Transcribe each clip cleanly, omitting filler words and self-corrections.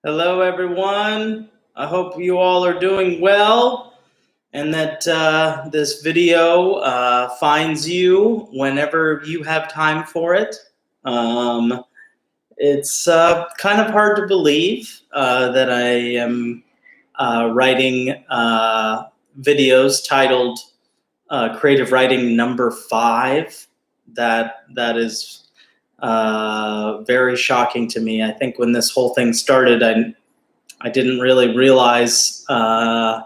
Hello, everyone. I hope you all are doing well and that this video finds you whenever you have time for it. It's kind of hard to believe that I am writing videos titled Creative Writing number 5. That is very shocking to me. I think when this whole thing started, I didn't really realize how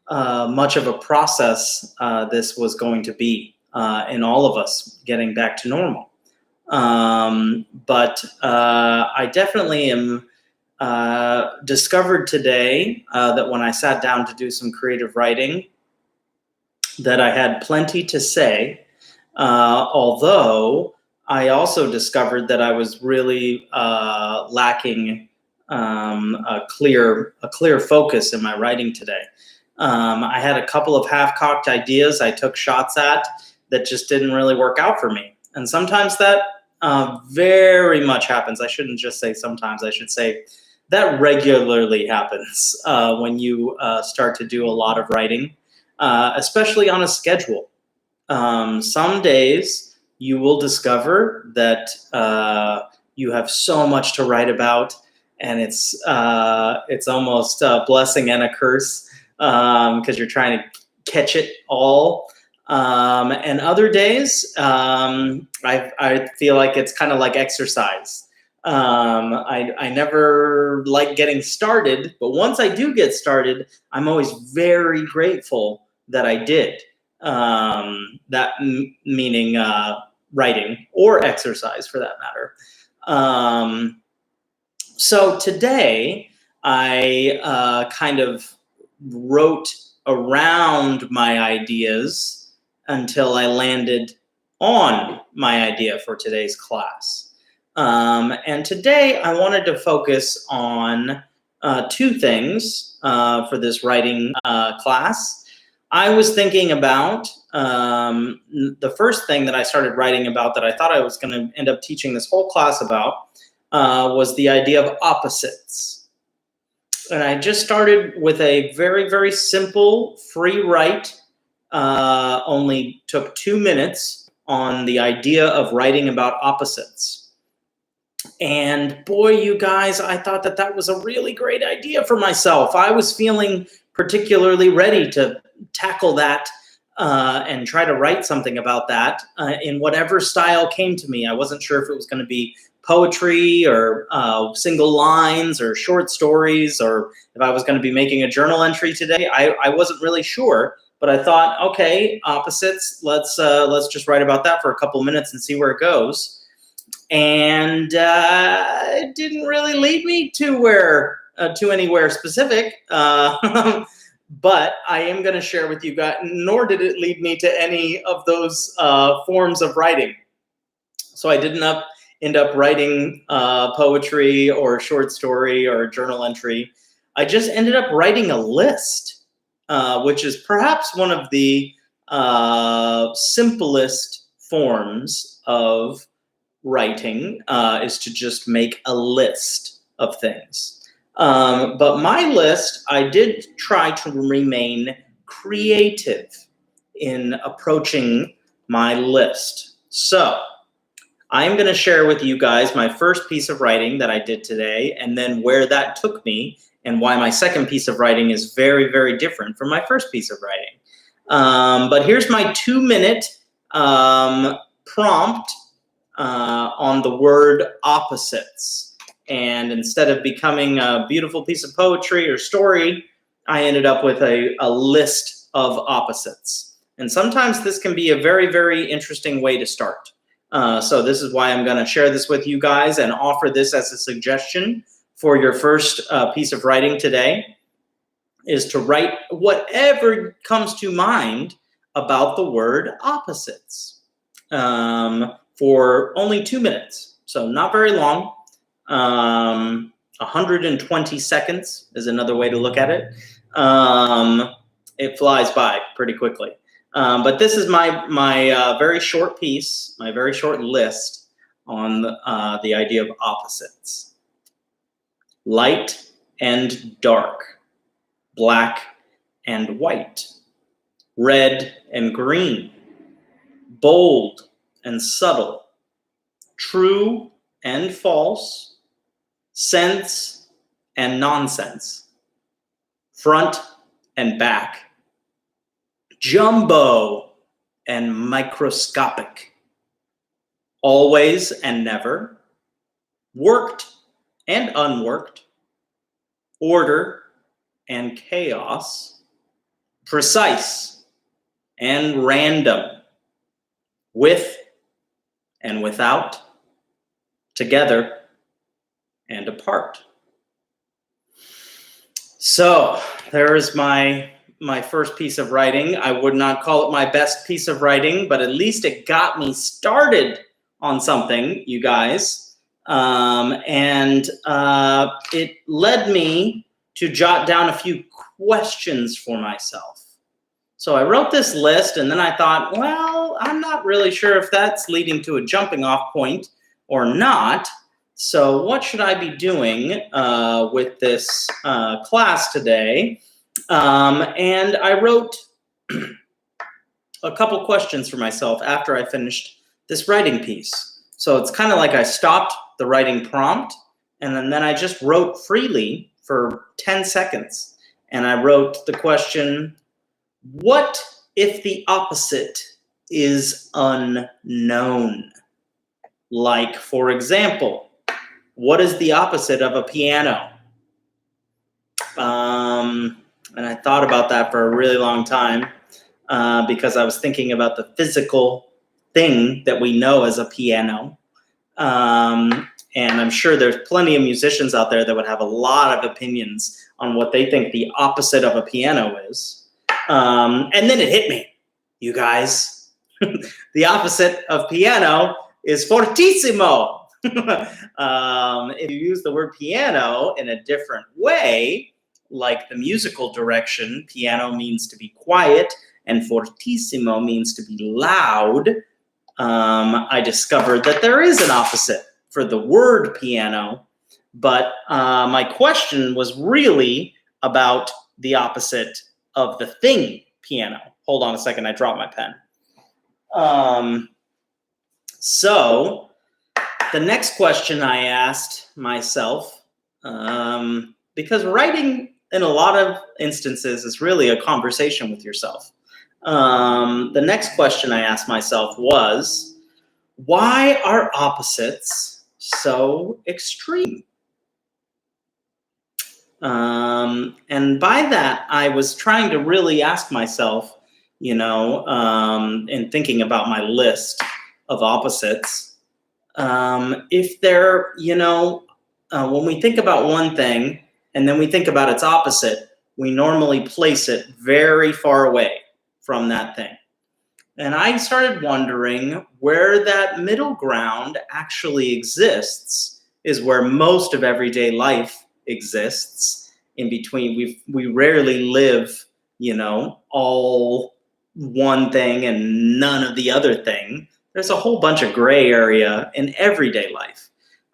much of a process this was going to be in all of us getting back to normal. But I definitely am discovered today that when I sat down to do some creative writing, that I had plenty to say. Although I also discovered that I was really lacking a clear focus in my writing today. I had a couple of half-cocked ideas I took shots at that just didn't really work out for me. And sometimes that very much happens. I shouldn't just say sometimes, I should say that regularly happens when you start to do a lot of writing, especially on a schedule. Some days you will discover that you have so much to write about, and it's almost a blessing and a curse because you're trying to catch it all. And other days, I feel like it's kind of like exercise. I never like getting started, but once I do get started, I'm always very grateful that I did. Meaning writing or exercise for that matter. So today I kind of wrote around my ideas until I landed on my idea for today's class. And today I wanted to focus on two things for this writing class. I was thinking about the first thing that I started writing about that I thought I was going to end up teaching this whole class about was the idea of opposites. And I just started with a very, very simple free write, only took 2 minutes on the idea of writing about opposites. And boy, you guys, I thought that that was a really great idea for myself. I was feeling particularly ready to tackle that and try to write something about that in whatever style came to me. I wasn't sure if it was going to be poetry or single lines or short stories, or if I was going to be making a journal entry today. I wasn't really sure, but I thought, okay, opposites, let's just write about that for a couple minutes and see where it goes. And it didn't really lead me to anywhere specific. But I am going to share with you guys, nor did it lead me to any of those forms of writing. So I didn't end up writing poetry or short story or journal entry. I just ended up writing a list, which is perhaps one of the simplest forms of writing, is to just make a list of things. But my list, I did try to remain creative in approaching my list. So I'm going to share with you guys my first piece of writing that I did today, and then where that took me, and why my second piece of writing is very, very different from my first piece of writing. But here's my 2-minute prompt on the word opposites. And instead of becoming a beautiful piece of poetry or story, I ended up with a list of opposites. And sometimes this can be a very, very interesting way to start. So this is why I'm going to share this with you guys and offer this as a suggestion for your first piece of writing today, is to write whatever comes to mind about the word opposites for only 2 minutes. So not very long. 120 seconds is another way to look at it. It flies by pretty quickly. But this is my very short piece, my very short list on the idea of opposites. light and dark, black and white, red and green, bold and subtle, true and false, sense and nonsense, front and back, jumbo and microscopic, always and never, worked and unworked, order and chaos, precise and random, with and without, together and apart. So there is my first piece of writing. I would not call it my best piece of writing, but at least it got me started on something, you guys. It led me to jot down a few questions for myself. So I wrote this list, and then I thought, well, I'm not really sure if that's leading to a jumping off point or not. So what should I be doing with this class today? And I wrote a couple questions for myself after I finished this writing piece. So it's kind of like I stopped the writing prompt, and then I just wrote freely for 10 seconds. And I wrote the question, what if the opposite is unknown? Like, for example, what is the opposite of a piano? And I thought about that for a really long time because I was thinking about the physical thing that we know as a piano. And I'm sure there's plenty of musicians out there that would have a lot of opinions on what they think the opposite of a piano is. And then it hit me, you guys. The opposite of piano is fortissimo. If you use the word piano in a different way, like the musical direction, piano means to be quiet and fortissimo means to be loud, I discovered that there is an opposite for the word piano, but my question was really about the opposite of the thing piano. Hold on a second, I dropped my pen. So the next question I asked myself, because writing in a lot of instances is really a conversation with yourself. The next question I asked myself was, why are opposites so extreme? And by that, I was trying to really ask myself, in thinking about my list of opposites, if they're, when we think about one thing and then we think about its opposite, we normally place it very far away from that thing. And I started wondering where that middle ground actually exists, is where most of everyday life exists. In between, we rarely live, all one thing and none of the other thing. There's a whole bunch of gray area in everyday life.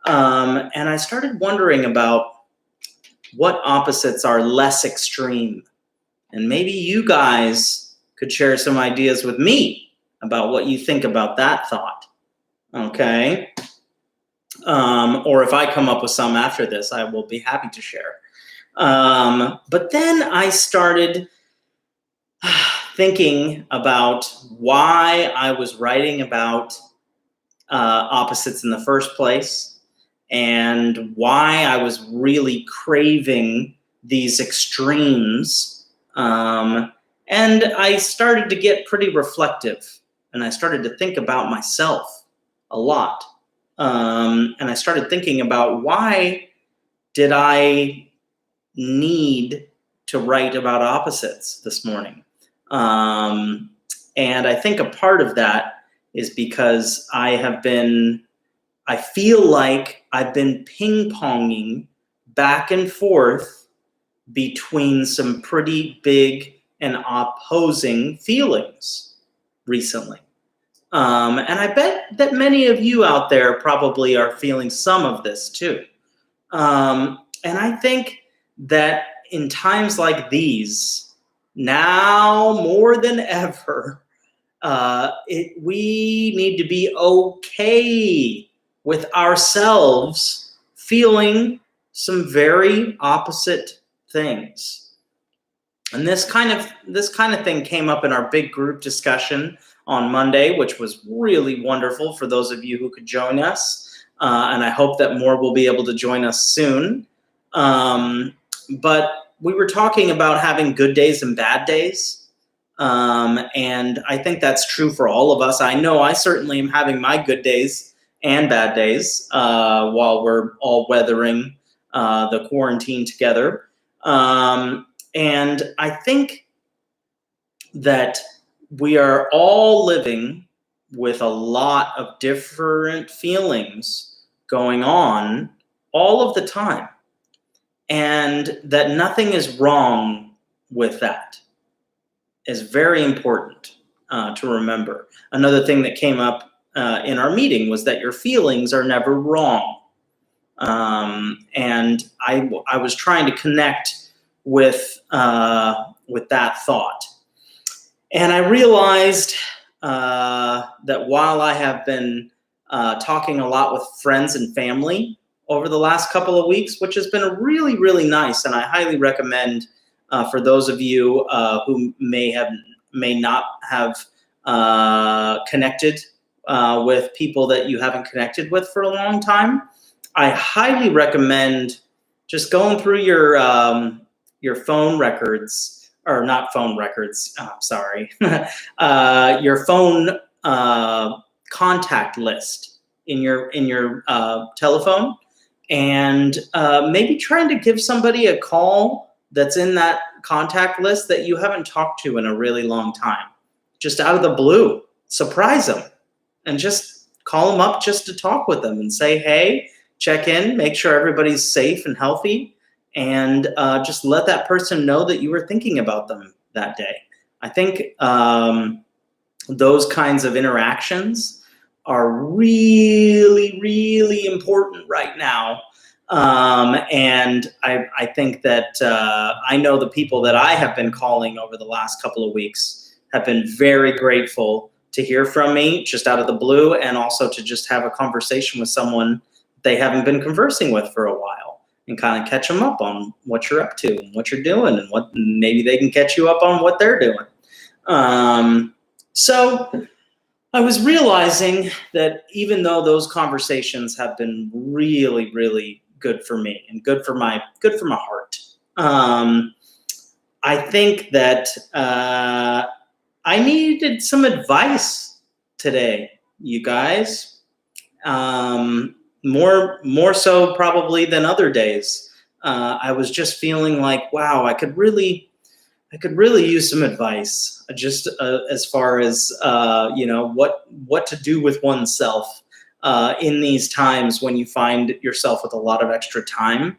And I started wondering about what opposites are less extreme. And maybe you guys could share some ideas with me about what you think about that thought. Okay? Or if I come up with some after this, I will be happy to share. But then I started thinking about why I was writing about opposites in the first place, and why I was really craving these extremes. And I started to get pretty reflective, and I started to think about myself a lot. And I started thinking about, why did I need to write about opposites this morning? And I think a part of that is because I feel like I've been ping-ponging back and forth between some pretty big and opposing feelings recently. And I bet that many of you out there probably are feeling some of this too. And And I think that in times like these, now more than ever, we need to be okay with ourselves feeling some very opposite things. And this kind of thing came up in our big group discussion on Monday, which was really wonderful for those of you who could join us. And I hope that more will be able to join us soon. But we were talking about having good days and bad days. And I think that's true for all of us. I know I certainly am having my good days and bad days while we're all weathering the quarantine together. And I think that we are all living with a lot of different feelings going on all of the time, and that nothing is wrong with that is very important to remember. Another thing that came up in our meeting was that your feelings are never wrong. And I was trying to connect with that thought. And I realized that while I have been talking a lot with friends and family over the last couple of weeks, which has been really, really nice, and I highly recommend for those of you who may not have connected with people that you haven't connected with for a long time, I highly recommend just going through your phone records, or not phone records, sorry, your phone contact list in your telephone, and maybe trying to give somebody a call that's in that contact list that you haven't talked to in a really long time. Just out of the blue, surprise them, and just call them up just to talk with them and say, hey, check in, make sure everybody's safe and healthy, and just let that person know that you were thinking about them that day. I think those kinds of interactions are really, really important right now. And I think that I know the people that I have been calling over the last couple of weeks have been very grateful to hear from me just out of the blue, and also to just have a conversation with someone they haven't been conversing with for a while, and kind of catch them up on what you're up to and what you're doing, and what maybe they can catch you up on what they're doing. So I was realizing that even though those conversations have been really, really good for me and good for my heart, I think that I needed some advice today, you guys. More so probably than other days. I was just feeling like, wow, I could really use some advice, just as far as what to do with oneself in these times when you find yourself with a lot of extra time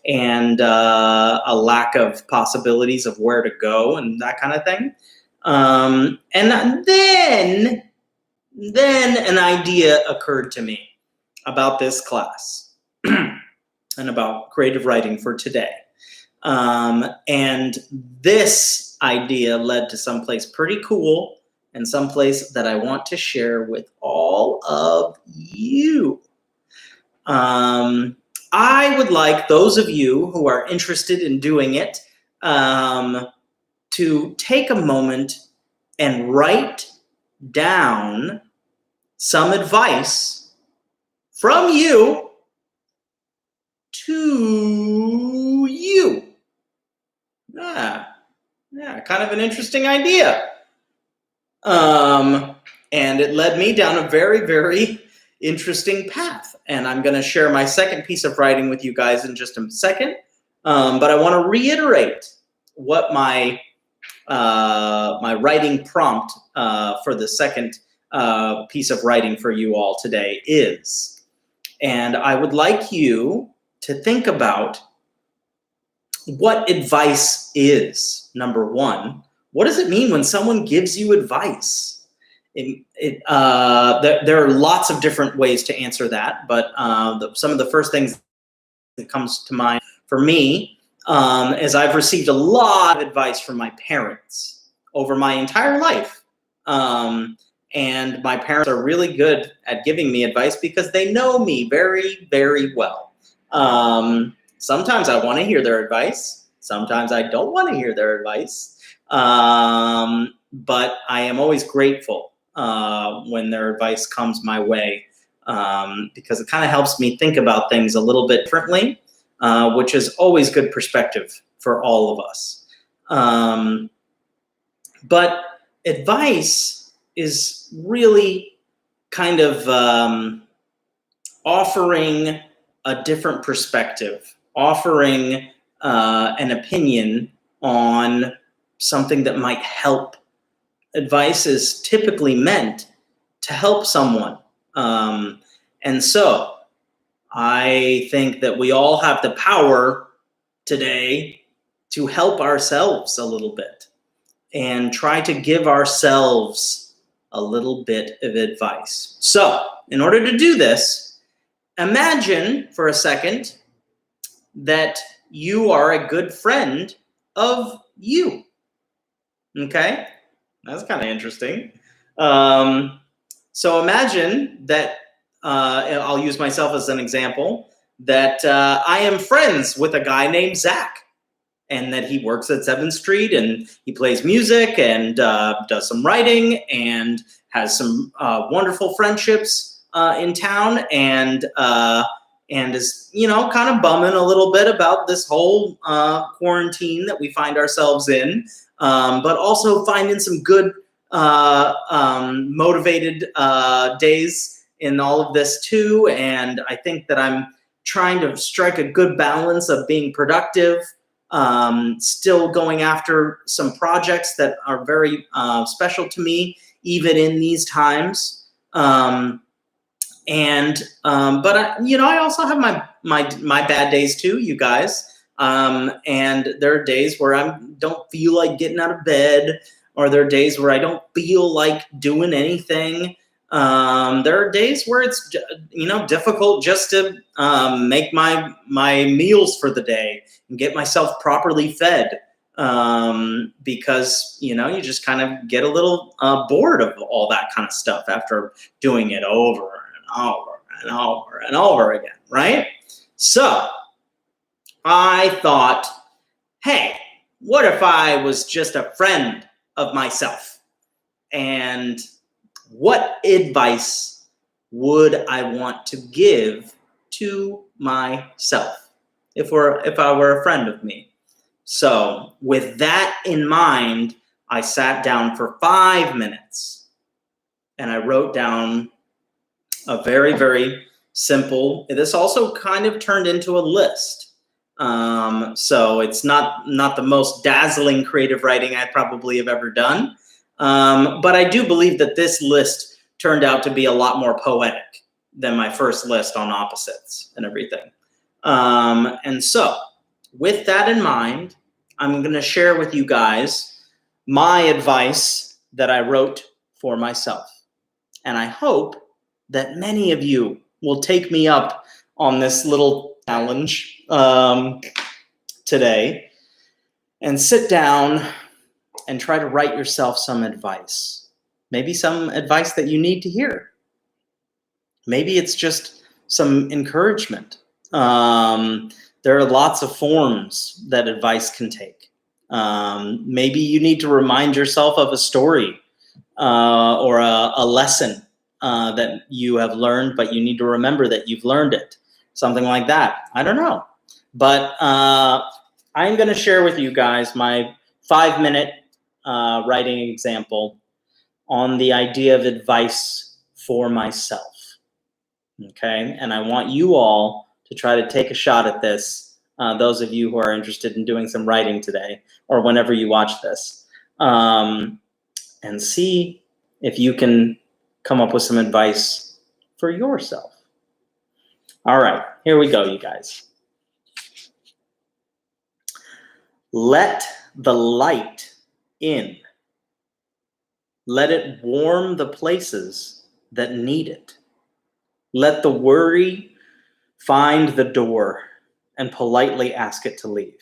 and a lack of possibilities of where to go and that kind of thing. And then an idea occurred to me about this class and about creative writing for today. And this idea led to someplace pretty cool, and someplace that I want to share with all of you. I would like those of you who are interested in doing it to take a moment and write down some advice from you to you. Yeah, kind of an interesting idea. And it led me down a very, very interesting path. And I'm going to share my second piece of writing with you guys in just a second. But I want to reiterate what my writing prompt for the second piece of writing for you all today is. And I would like you to think about what advice is, number one. What does it mean when someone gives you advice? There are lots of different ways to answer that, but some of the first things that comes to mind for me is I've received a lot of advice from my parents over my entire life. And my parents are really good at giving me advice because they know me very, very well. Sometimes I want to hear their advice. Sometimes I don't want to hear their advice. But I am always grateful when their advice comes my way, because it kind of helps me think about things a little bit differently, which is always good perspective for all of us. But advice is really kind of offering a different perspective, offering an opinion on something that might help. Advice is typically meant to help someone. And so I think that we all have the power today to help ourselves a little bit and try to give ourselves a little bit of advice. So in order to do this, imagine for a second that you are a good friend of you. Okay? That's kind of interesting. So imagine that, I'll use myself as an example, that I am friends with a guy named Zach, and that he works at 7th Street, and he plays music and does some writing and has some wonderful friendships in town, and is, kind of bumming a little bit about this whole quarantine that we find ourselves in, but also finding some good motivated days in all of this too. And I think that I'm trying to strike a good balance of being productive, still going after some projects that are very special to me, even in these times. But I also have my bad days too, you guys. And there are days where I don't feel like getting out of bed, or there are days where I don't feel like doing anything. There are days where it's, difficult just to make my meals for the day and get myself properly fed, because, you just kind of get a little bored of all that kind of stuff after doing it over and over and over and over again, right? So I thought, hey, what if I was just a friend of myself? And what advice would I want to give to myself if I were a friend of me? So with that in mind, I sat down for 5 minutes and I wrote down a very, very simple, this also kind of turned into a list. So it's not the most dazzling creative writing I probably have ever done. But I do believe that this list turned out to be a lot more poetic than my first list on opposites and everything. And so with that in mind, I'm going to share with you guys my advice that I wrote for myself. And I hope that many of you will take me up on this little challenge today and sit down and try to write yourself some advice. Maybe some advice that you need to hear. Maybe it's just some encouragement. There are lots of forms that advice can take. Maybe you need to remind yourself of a story or a lesson that you have learned, but you need to remember that you've learned it. Something like that. I don't know. But I'm going to share with you guys my 5-minute writing example on the idea of advice for myself. Okay? And I want you all to try to take a shot at this, those of you who are interested in doing some writing today or whenever you watch this, and see if you can come up with some advice for yourself. All right, here we go, you guys. Let the light in. Let it warm the places that need it. Let the worry find the door and politely ask it to leave.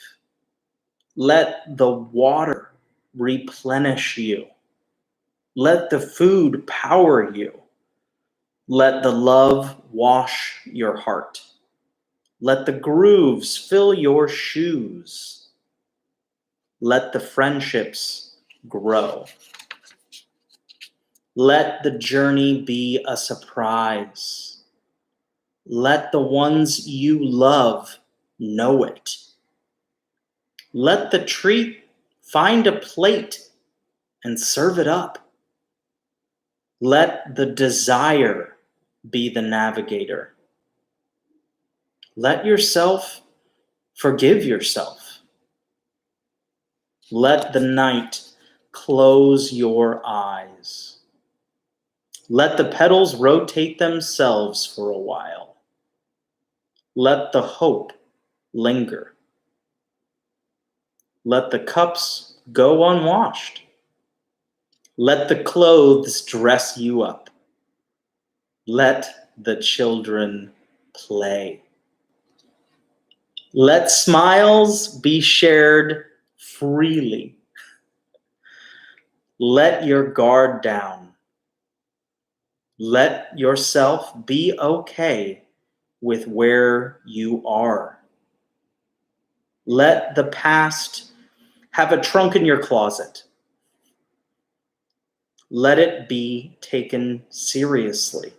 Let the water replenish you. Let the food power you. Let the love wash your heart. Let the grooves fill your shoes. Let the friendships grow. Let the journey be a surprise. Let the ones you love know it. Let the treat find a plate and serve it up. Let the desire be the navigator. Let yourself forgive yourself. Let the night close your eyes. Let the petals rotate themselves for a while. Let the hope linger. Let the cups go unwashed. Let the clothes dress you up. Let the children play. Let smiles be shared freely. Let your guard down. Let yourself be okay with where you are. Let the past have a trunk in your closet. Let it be taken seriously.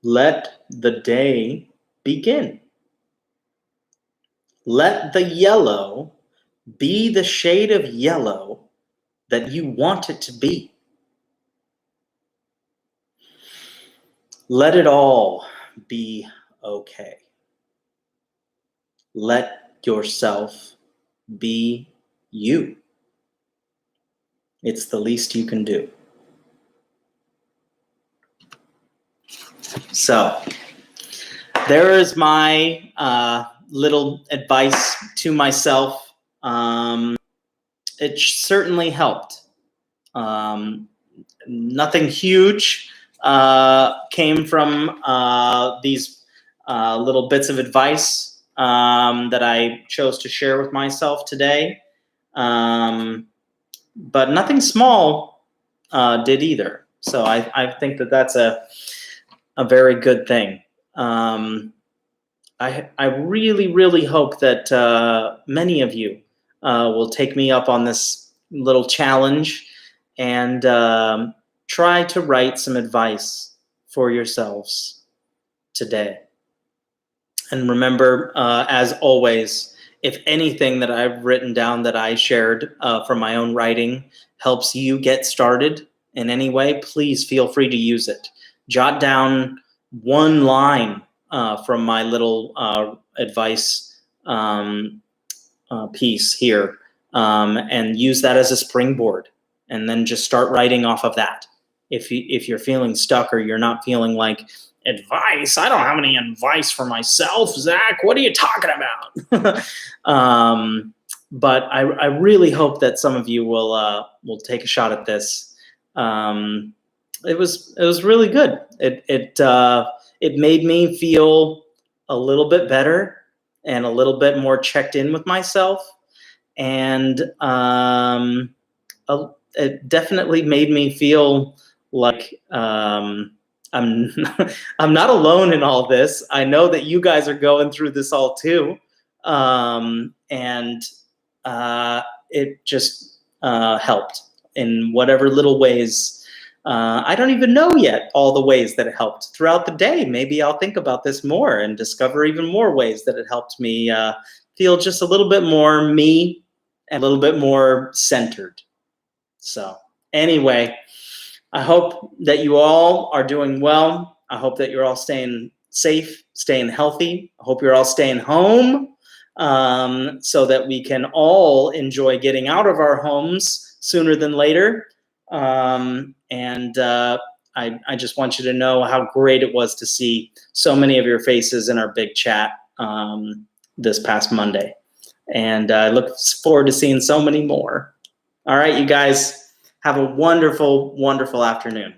Let the day begin. Let the yellow be the shade of yellow that you want it to be. Let it all be okay. Let yourself be you. It's the least you can do. So, there is my little advice to myself. It certainly helped. Nothing huge came from these little bits of advice that I chose to share with myself today. But nothing small did either. So I think that that's a very good thing. I really, really hope that many of you will take me up on this little challenge and try to write some advice for yourselves today. And remember, as always, if anything that I've written down that I shared from my own writing helps you get started in any way, please feel free to use it. Jot down one line from my little advice piece here and use that as a springboard, and then just start writing off of that. If you're feeling stuck or you're not feeling like, advice? I don't have any advice for myself, Zach. What are you talking about? But I really hope that some of you will take a shot at this. It was really good. It made me feel a little bit better and a little bit more checked in with myself, and it definitely made me feel like I'm not alone in all this. I know that you guys are going through this all too, and it just helped in whatever little ways. I don't even know yet all the ways that it helped throughout the day. Maybe I'll think about this more and discover even more ways that it helped me feel just a little bit more me and a little bit more centered. So anyway, I hope that you all are doing well. I hope that you're all staying safe, staying healthy. I hope you're all staying home so that we can all enjoy getting out of our homes sooner than later. I just want you to know how great it was to see so many of your faces in our big chat this past Monday. And I look forward to seeing so many more. All right, you guys, have a wonderful, wonderful afternoon.